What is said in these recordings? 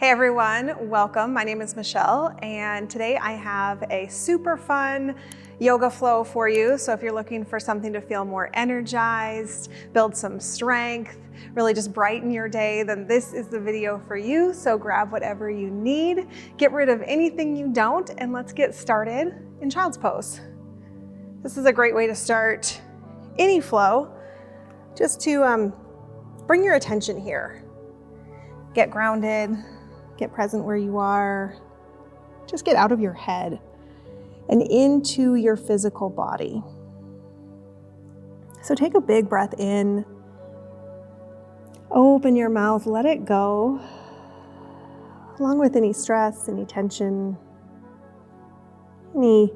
Hey everyone, welcome. My name is Michelle, and today I have a super fun yoga flow for you. So if you're looking for something to feel more energized, build some strength, really just brighten your day, then this is the video for you. So grab whatever you need, get rid of anything you don't, and let's get started in child's pose. This is a great way to start any flow, just to bring your attention here. Get grounded. Get present where you are. Just get out of your head and into your physical body. So take a big breath in. Open your mouth, let it go, along with any stress, any tension, any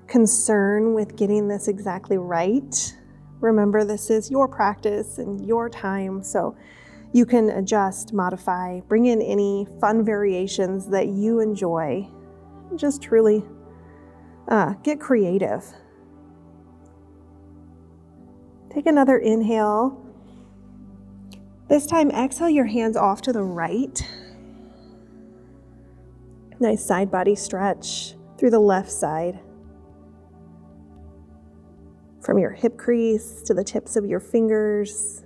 concern with getting this exactly right. Remember, this is your practice and your time, so you can adjust, modify, bring in any fun variations that you enjoy. Just truly get creative. Take another inhale. This time, exhale your hands off to the right. Nice side body stretch through the left side. From your hip crease to the tips of your fingers.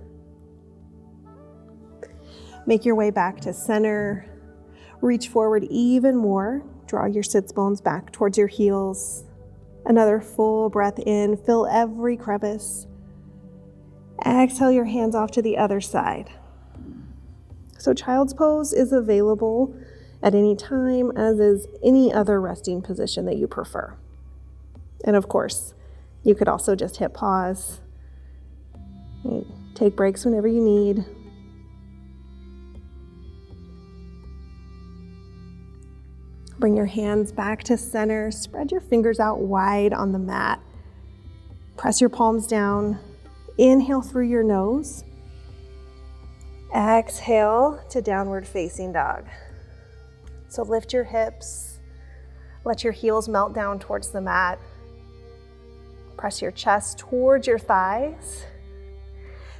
Make your way back to center. Reach forward even more. Draw your sits bones back towards your heels. Another full breath in. Fill every crevice. Exhale your hands off to the other side. So child's pose is available at any time, as is any other resting position that you prefer. And of course, you could also just hit pause. Take breaks whenever you need. Bring your hands back to center. Spread your fingers out wide on the mat. Press your palms down. Inhale through your nose. Exhale to downward facing dog. So lift your hips. Let your heels melt down towards the mat. Press your chest towards your thighs.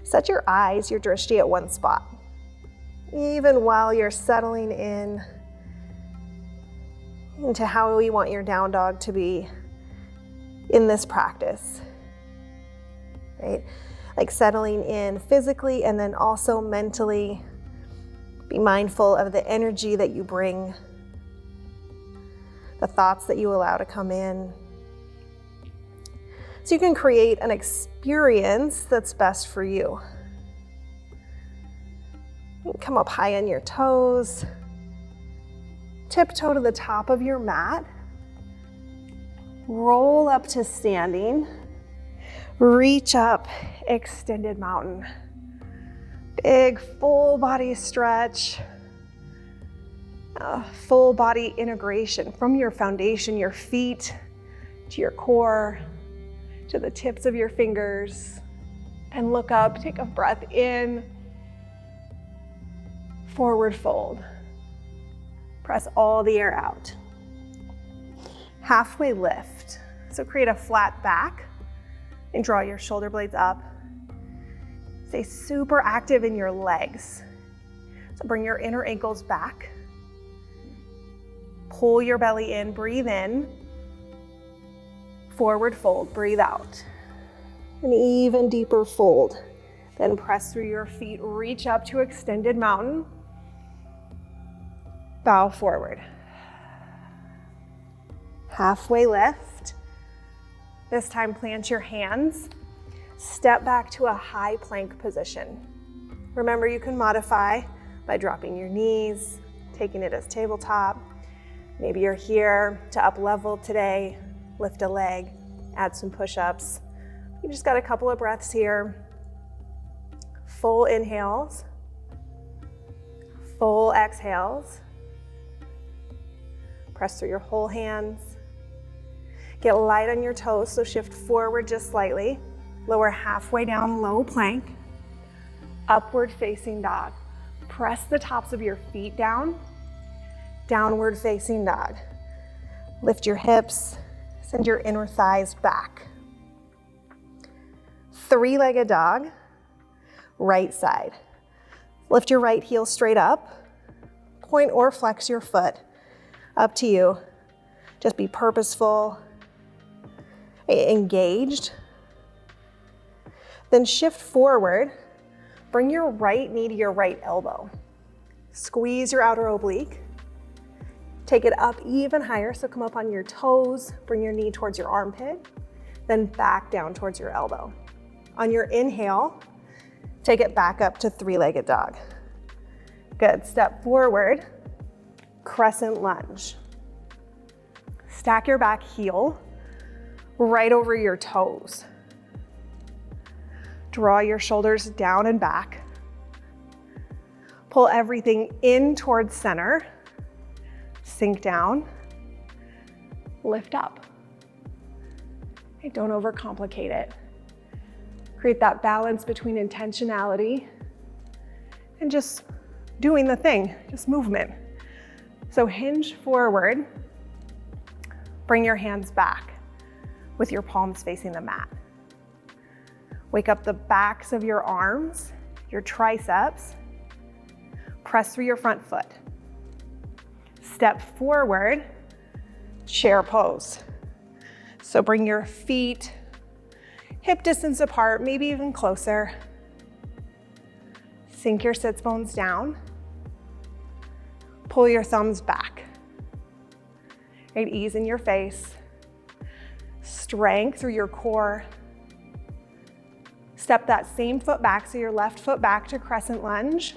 Set your eyes, your drishti, at one spot. Even while you're settling in into how we want your down dog to be in this practice, right? Like settling in physically and then also mentally. Be mindful of the energy that you bring, the thoughts that you allow to come in. So you can create an experience that's best for you. You can come up high on your toes. Tiptoe to the top of your mat. Roll up to standing. Reach up, extended mountain. Big full body stretch. Full body integration from your foundation, your feet, to your core, to the tips of your fingers. And look up, take a breath in. Forward fold. Press all the air out. Halfway lift. So create a flat back and draw your shoulder blades up. Stay super active in your legs. So bring your inner ankles back. Pull your belly in, breathe in. Forward fold, breathe out. An even deeper fold. Then press through your feet, reach up to extended mountain. Bow forward. Halfway lift. This time plant your hands. Step back to a high plank position. Remember, you can modify by dropping your knees, taking it as tabletop. Maybe you're here to up level today, lift a leg, add some push-ups. You just got a couple of breaths here. Full inhales, full exhales. Press through your whole hands. Get light on your toes, so shift forward just slightly. Lower halfway down, low plank. Upward facing dog. Press the tops of your feet down. Downward facing dog. Lift your hips, send your inner thighs back. Three-legged dog, right side. Lift your right heel straight up. point or flex your foot. Up to you. Just be purposeful, engaged. Then shift forward. Bring your right knee to your right elbow. Squeeze your outer oblique. Take it up even higher, so come up on your toes, bring your knee towards your armpit, then back down towards your elbow. On your inhale, take it back up to three-legged dog. Good, step forward, crescent lunge. Stack your back heel right over your toes. Draw your shoulders down and back. Pull everything in towards center. Sink down, lift up. Okay, don't overcomplicate it. Create that balance between intentionality and just doing the thing, just movement. So hinge forward, bring your hands back with your palms facing the mat. Wake up the backs of your arms, your triceps. Press through your front foot. Step forward, chair pose. So bring your feet hip distance apart, maybe even closer. Sink your sits bones down. Pull your thumbs back. Right, ease in your face. Strength through your core. Step that same foot back, so your left foot back to crescent lunge.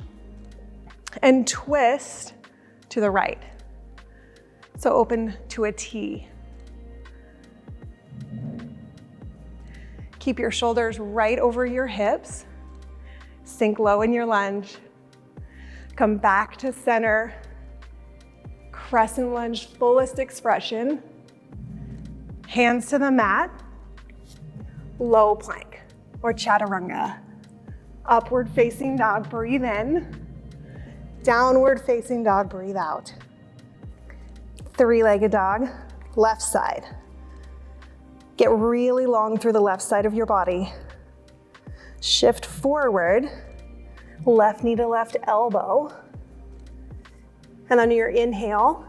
And twist to the right. So open to a T. Keep your shoulders right over your hips. Sink low in your lunge. Come back to center. Crescent lunge, fullest expression. Hands to the mat. Low plank or chaturanga. Upward facing dog, breathe in. Downward facing dog, breathe out. Three-legged dog, left side. Get really long through the left side of your body. Shift forward, left knee to left elbow. And on your inhale,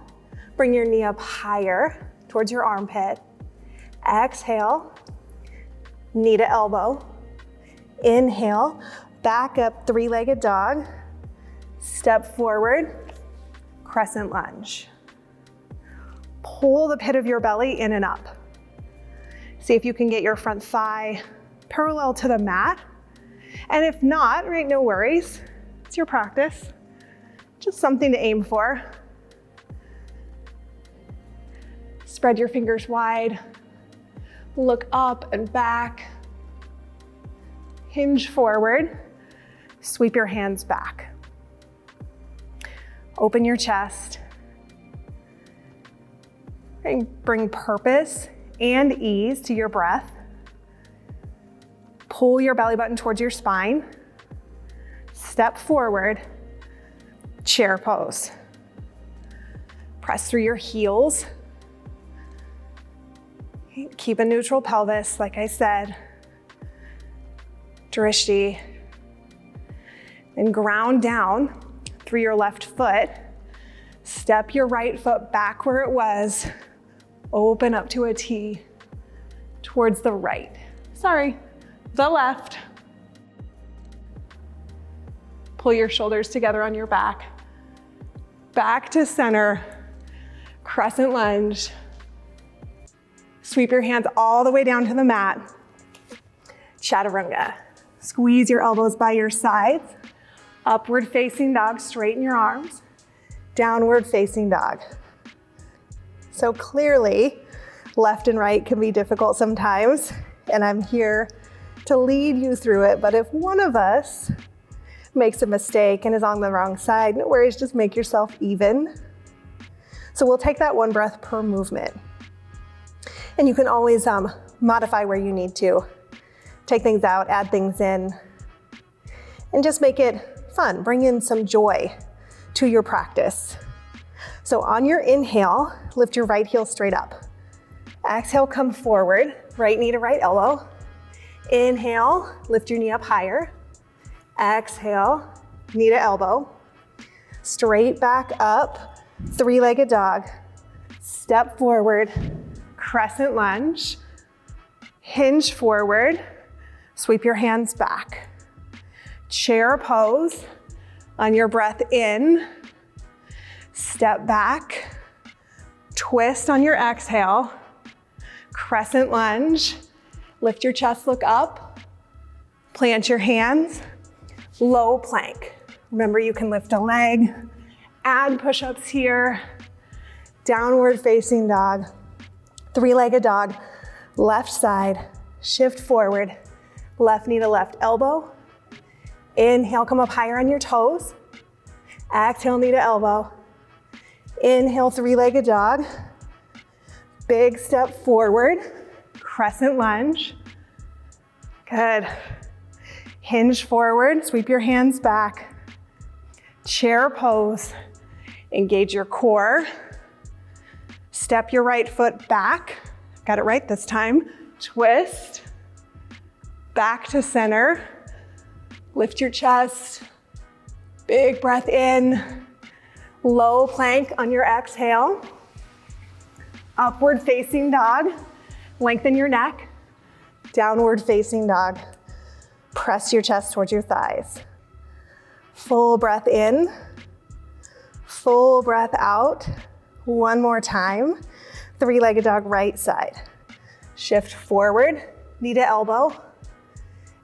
bring your knee up higher towards your armpit. Exhale, knee to elbow. Inhale, back up, three-legged dog. Step forward, crescent lunge. Pull the pit of your belly in and up. See if you can get your front thigh parallel to the mat. And if not, right, no worries. It's your practice. Just something to aim for. Spread your fingers wide. Look up and back. Hinge forward. Sweep your hands back. Open your chest. And bring purpose and ease to your breath. Pull your belly button towards your spine. Step forward, chair pose. Press through your heels. Keep a neutral pelvis, like I said. Drishti. And ground down through your left foot. Step your right foot back where it was. Open up to a T towards the right. Sorry, the left. Pull your shoulders together on your back. Back to center, crescent lunge. Sweep your hands all the way down to the mat. Chaturanga. Squeeze your elbows by your sides. Upward facing dog, straighten your arms. Downward facing dog. So clearly, left and right can be difficult sometimes, and I'm here to lead you through it. But if one of us makes a mistake and is on the wrong side, no worries, just make yourself even. So we'll take that one breath per movement. And you can always modify where you need to. Take things out, add things in, and just make it fun. Bring in some joy to your practice. So on your inhale, lift your right heel straight up. Exhale, come forward, right knee to right elbow. Inhale, lift your knee up higher. Exhale, knee to elbow. Straight back up, three-legged dog. Step forward, crescent lunge. Hinge forward, sweep your hands back. Chair pose. On your breath in, step back, twist on your exhale, crescent lunge, lift your chest, look up, plant your hands, low plank. Remember, you can lift a leg, add push-ups here, downward facing dog, three-legged dog, left side, shift forward, left knee to left elbow. Inhale, come up higher on your toes. Exhale, knee to elbow. Inhale, three-legged dog. Big step forward, crescent lunge. Good. Hinge forward, sweep your hands back. Chair pose, engage your core. Step your right foot back. Got it right this time. Twist, back to center. Lift your chest, big breath in, low plank on your exhale. Upward facing dog, lengthen your neck. Downward facing dog, press your chest towards your thighs. Full breath in, full breath out. One more time. Three-legged dog, right side. Shift forward, knee to elbow,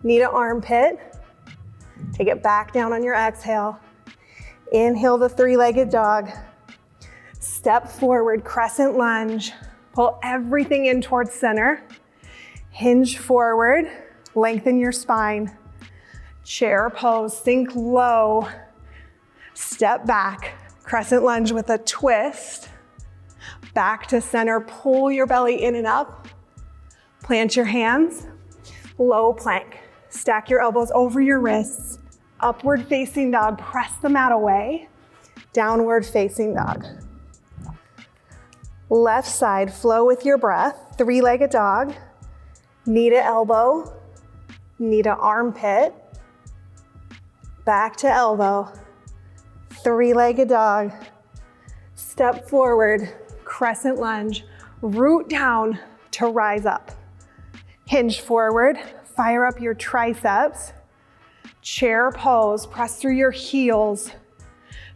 knee to armpit. Take it back down on your exhale. Inhale the three-legged dog. Step forward, crescent lunge. Pull everything in towards center. Hinge forward, lengthen your spine. Chair pose, sink low. Step back, crescent lunge with a twist. Back to center, pull your belly in and up. Plant your hands, low plank. Stack your elbows over your wrists. Upward facing dog, press the mat away. Downward facing dog. Left side, flow with your breath. Three-legged dog. Knee to elbow, knee to armpit. Back to elbow. Three-legged dog. Step forward, crescent lunge. Root down to rise up. Hinge forward, fire up your triceps. Chair pose, press through your heels.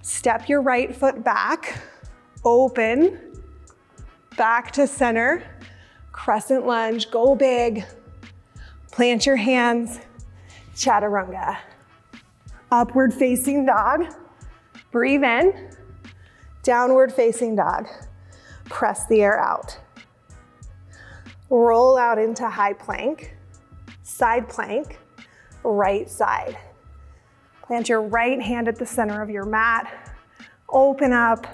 Step your right foot back, open, back to center. Crescent lunge, go big. Plant your hands, chaturanga. Upward facing dog, breathe in. Downward facing dog, press the air out. Roll out into high plank, side plank, right side. Plant your right hand at the center of your mat. Open up.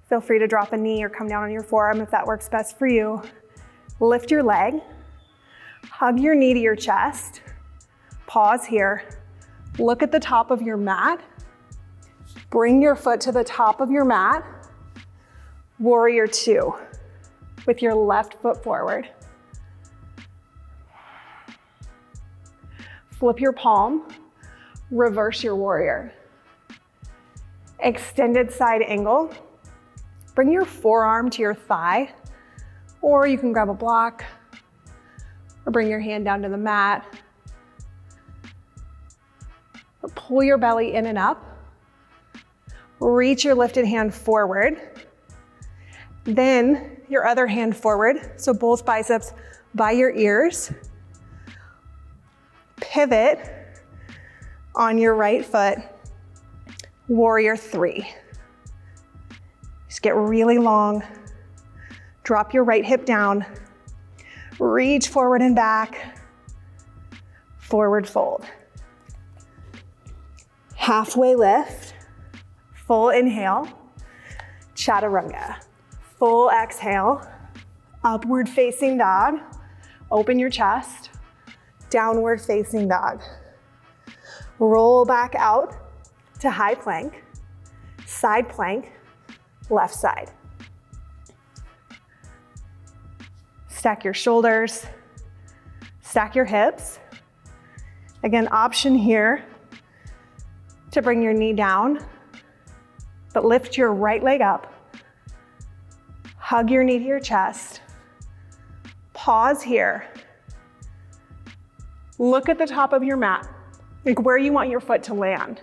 Feel free to drop a knee or come down on your forearm if that works best for you. Lift your leg. Hug your knee to your chest. Pause here. Look at the top of your mat. Bring your foot to the top of your mat. Warrior two. With your left foot forward. Flip your palm, reverse your warrior. Extended side angle. Bring your forearm to your thigh, or you can grab a block, or bring your hand down to the mat. Pull your belly in and up. Reach your lifted hand forward. Then your other hand forward, so both biceps by your ears. Pivot on your right foot, warrior three. Just get really long. Drop your right hip down. Reach forward and back. Forward fold. Halfway lift. Full inhale. Chaturanga. Full exhale, upward facing dog. Open your chest, downward facing dog. Roll back out to high plank, side plank, left side. Stack your shoulders, stack your hips. Again, option here to bring your knee down but lift your right leg up. Hug your knee to your chest. Pause here. Look at the top of your mat, like where you want your foot to land.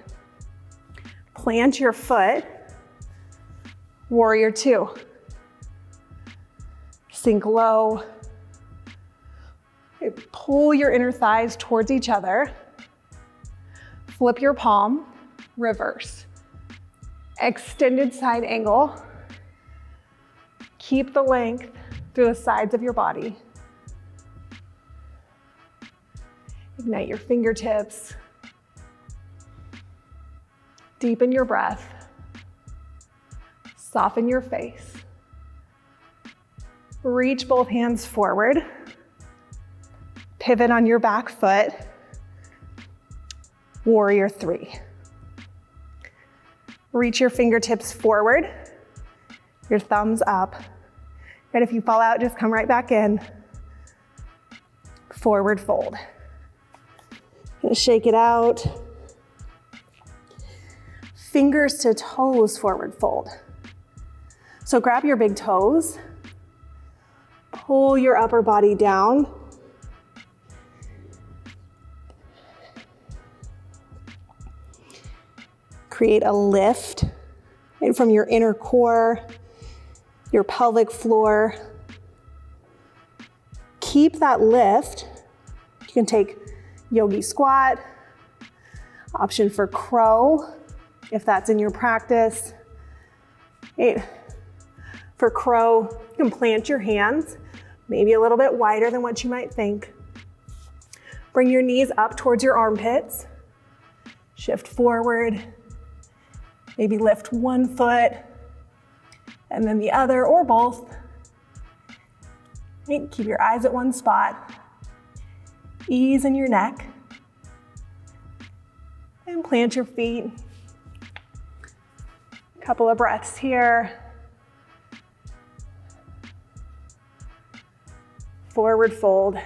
Plant your foot. Warrior two. Sink low. Pull your inner thighs towards each other. Flip your palm, reverse. Extended side angle. Keep the length through the sides of your body. Ignite your fingertips. Deepen your breath. Soften your face. Reach both hands forward. Pivot on your back foot. Warrior three. Reach your fingertips forward. Your thumbs up. And if you fall out, just come right back in. Forward fold. Gonna shake it out. Fingers to toes, forward fold. So grab your big toes. Pull your upper body down. Create a lift right from your inner core, your pelvic floor. Keep that lift. You can take yogi squat, option for crow, if that's in your practice. Right. For crow, you can plant your hands, maybe a little bit wider than what you might think. Bring your knees up towards your armpits. Shift forward. Maybe lift one foot and then the other or both. Right. Keep your eyes at one spot. Ease in your neck. And plant your feet. A couple of breaths here. Forward fold.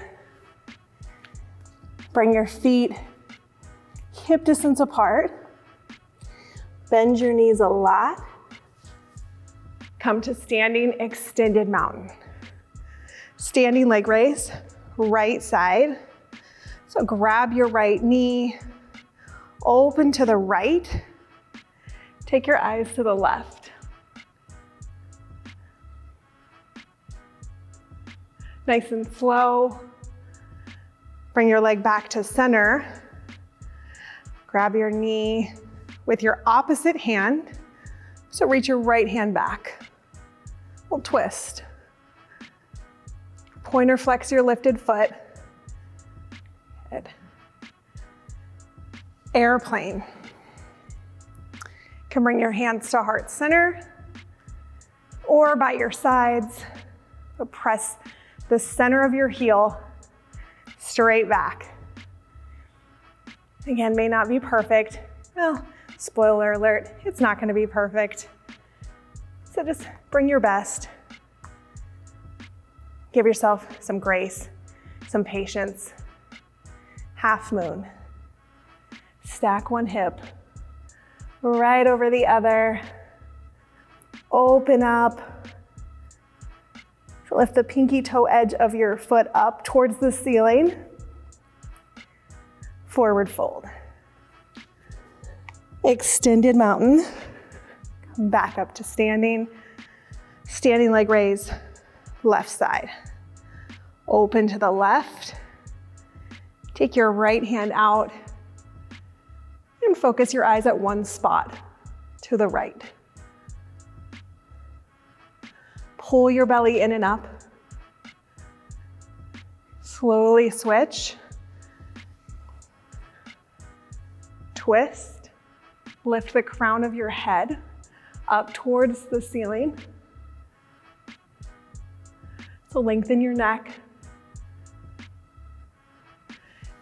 Bring your feet hip distance apart. Bend your knees a lot. Come to standing extended mountain. Standing leg raise, right side. So grab your right knee, open to the right. Take your eyes to the left. Nice and slow. Bring your leg back to center. Grab your knee with your opposite hand. So reach your right hand back. We'll twist. Pointer flex your lifted foot. Good. Airplane. You can bring your hands to heart center or by your sides. So press the center of your heel straight back. Again, may not be perfect. Well, spoiler alert, it's not gonna be perfect. So just bring your best. Give yourself some grace, some patience. Half moon. Stack one hip right over the other. Open up. Lift the pinky toe edge of your foot up towards the ceiling. Forward fold. Extended mountain. Come back up to standing. Standing leg raise, left side. Open to the left. Take your right hand out and focus your eyes at one spot to the right. Pull your belly in and up. Slowly switch. Twist. Lift the crown of your head up towards the ceiling. So lengthen your neck.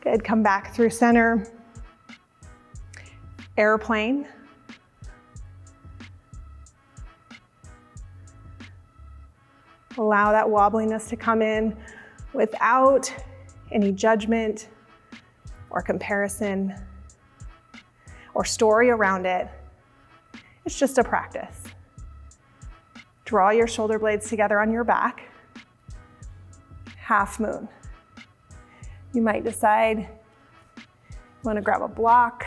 Good, come back through center. Airplane. Allow that wobbliness to come in without any judgment or comparison or story around it. It's just a practice. Draw your shoulder blades together on your back. Half moon. You might decide you want to grab a block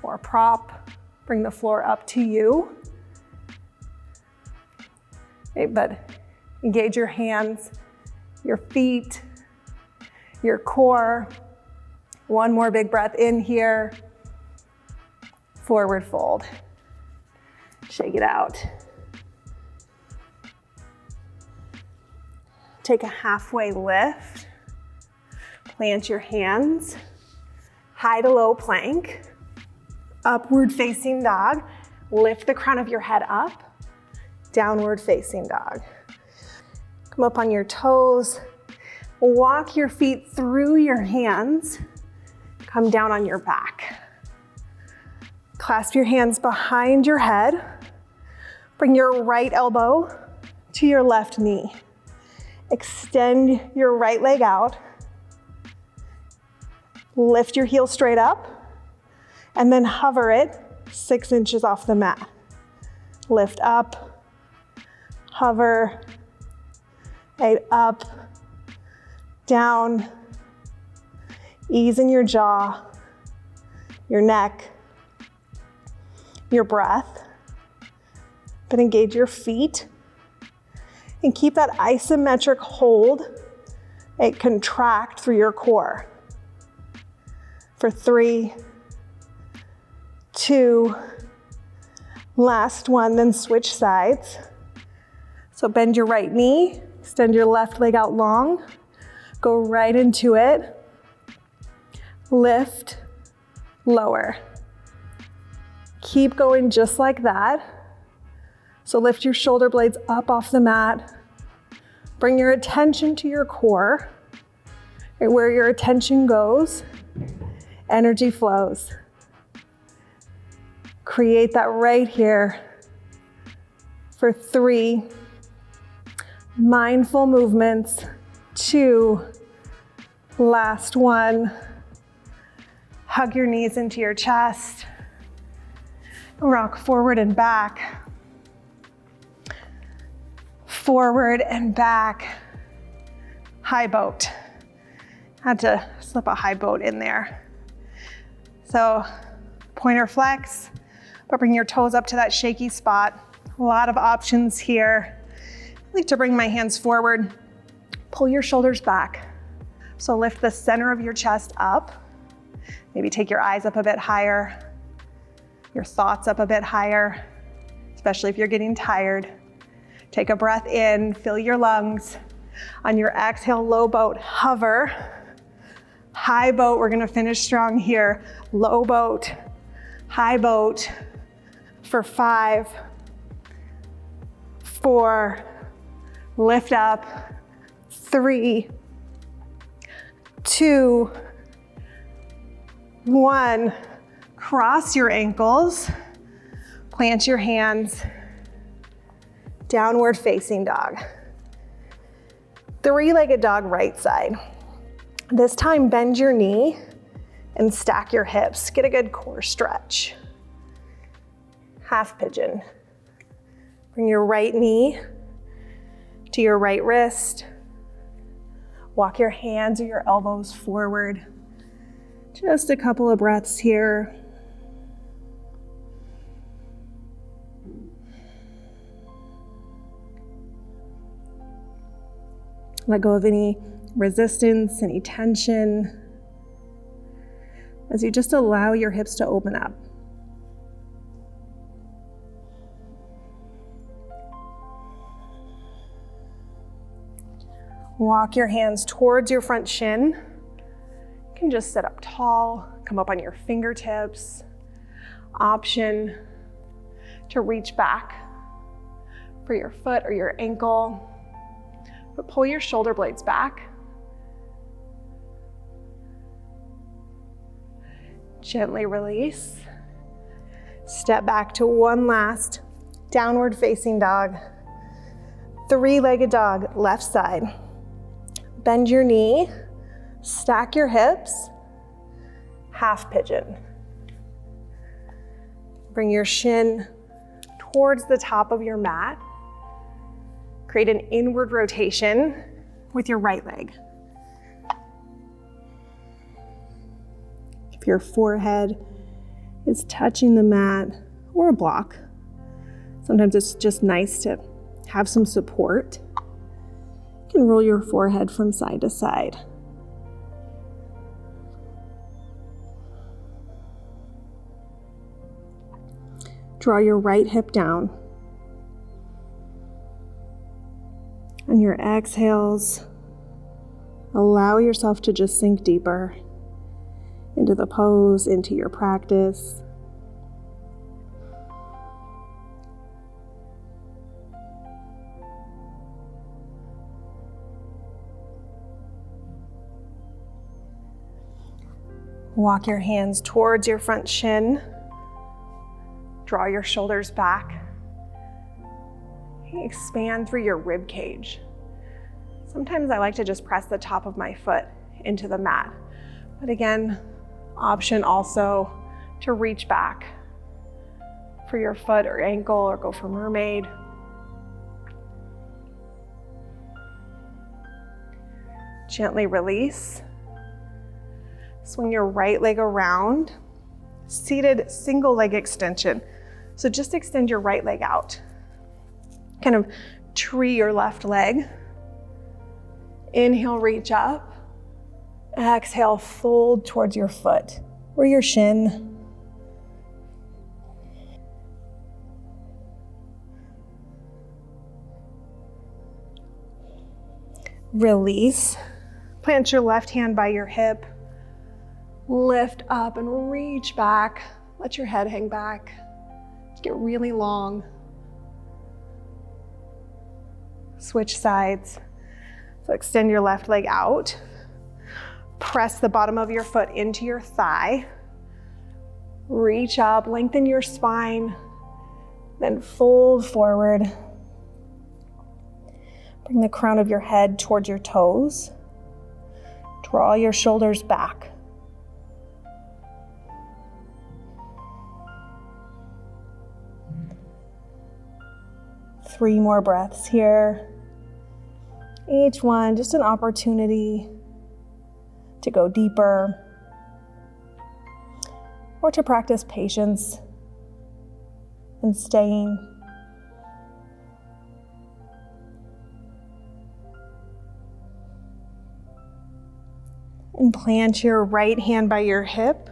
or a prop, bring the floor up to you. Okay, but engage your hands, your feet, your core. One more big breath in here. Forward fold. Shake it out. Take a halfway lift. Plant your hands. High to low plank. Upward facing dog. Lift the crown of your head up. Downward facing dog. Come up on your toes. Walk your feet through your hands. Come down on your back. Clasp your hands behind your head. Bring your right elbow to your left knee. Extend your right leg out. Lift your heel straight up and then hover it 6 inches off the mat. Lift up, hover, right up, down, ease in your jaw, your neck, your breath, but engage your feet and keep that isometric hold. It contract through your core. For 3, 2, last one, then switch sides. So bend your right knee, extend your left leg out long, go right into it, lift, lower. Keep going just like that. So lift your shoulder blades up off the mat. Bring your attention to your core. Right where your attention goes, energy flows. Create that right here for 3 mindful movements. 2, last one. Hug your knees into your chest. Rock forward and back. Forward and back. High boat. Had to slip a high boat in there. So pointer flex, but bring your toes up to that shaky spot. A lot of options here. I like to bring my hands forward. Pull your shoulders back. So lift the center of your chest up. Maybe take your eyes up a bit higher. Your thoughts up a bit higher, especially if you're getting tired. Take a breath in, fill your lungs. On your exhale, low boat, hover. High boat, we're gonna finish strong here. Low boat, high boat for 5, 4, lift up, 3, 2, 1. Cross your ankles, plant your hands, downward facing dog. 3-legged dog right side. This time bend your knee and stack your hips. Get a good core stretch. Half pigeon. Bring your right knee to your right wrist. Walk your hands or your elbows forward. Just a couple of breaths here. Let go of any resistance, any tension, as you just allow your hips to open up. Walk your hands towards your front shin. You can just sit up tall, come up on your fingertips. Option to reach back for your foot or your ankle. But pull your shoulder blades back. Gently release. Step back to one last downward facing dog. 3-legged dog, left side. Bend your knee, stack your hips, half pigeon. Bring your shin towards the top of your mat. Create an inward rotation with your right leg. If your forehead is touching the mat or a block, sometimes it's just nice to have some support. You can roll your forehead from side to side. Draw your right hip down. On your exhales, allow yourself to just sink deeper into the pose, into your practice. Walk your hands towards your front shin. Draw your shoulders back. Expand through your rib cage. Sometimes I like to just press the top of my foot into the mat. But again, option also to reach back for your foot or ankle or go for mermaid. Gently release. Swing your right leg around. Seated single leg extension. So just extend your right leg out. Kind of tree your left leg. Inhale, reach up. Exhale, fold towards your foot or your shin. Release. Plant your left hand by your hip. Lift up and reach back. Let your head hang back. Get really long. Switch sides. So extend your left leg out. Press the bottom of your foot into your thigh. Reach up, lengthen your spine, then fold forward. Bring the crown of your head towards your toes. Draw your shoulders back. Three more breaths here. Each one just an opportunity to go deeper or to practice patience and staying. And plant your right hand by your hip.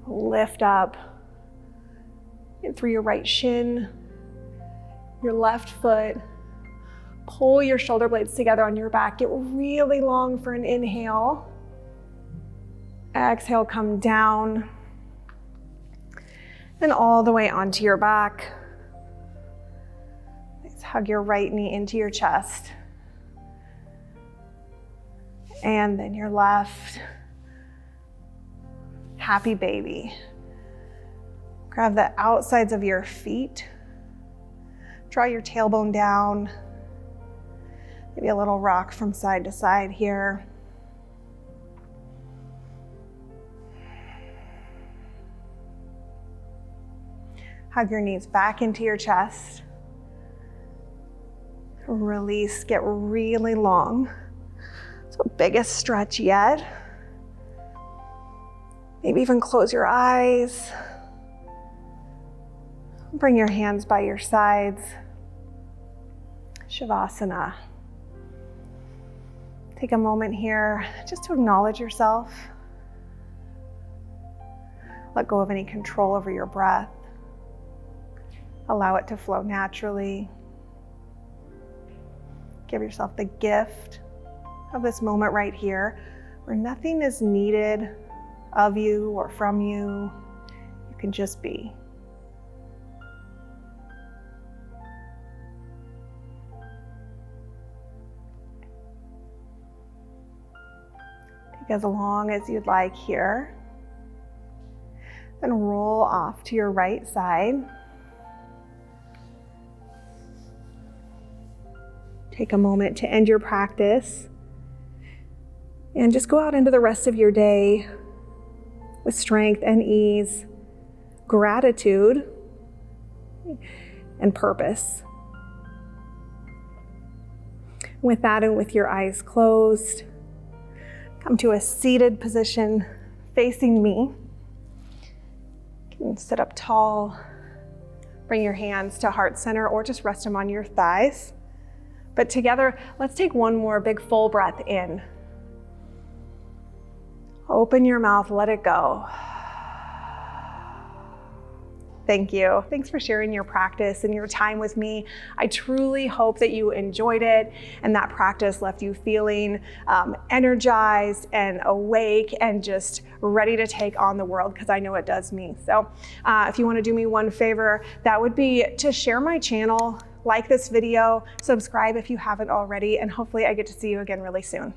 Lift up in through your right shin, your left foot. Pull your shoulder blades together on your back. Get really long for an inhale. Exhale, come down. And all the way onto your back. Let's hug your right knee into your chest. And then your left. Happy baby. Grab the outsides of your feet. Draw your tailbone down. Maybe a little rock from side to side here. Hug your knees back into your chest. Release, get really long. So biggest stretch yet. Maybe even close your eyes. Bring your hands by your sides. Savasana. Take a moment here just to acknowledge yourself. Let go of any control over your breath. Allow it to flow naturally. Give yourself the gift of this moment right here, where nothing is needed of you or from you. You can just be. Take as long as you'd like here. Then roll off to your right side. Take a moment to end your practice and just go out into the rest of your day with strength and ease, gratitude and purpose. With that, and with your eyes closed, come to a seated position facing me. You can sit up tall, bring your hands to heart center, or just rest them on your thighs. But together, let's take one more big full breath in. Open your mouth, let it go. Thank you. Thanks for sharing your practice and your time with me. I truly hope that you enjoyed it and that practice left you feeling energized and awake and just ready to take on the world, because I know it does me. So if you want to do me one favor, that would be to share my channel, like this video, subscribe if you haven't already, and hopefully I get to see you again really soon.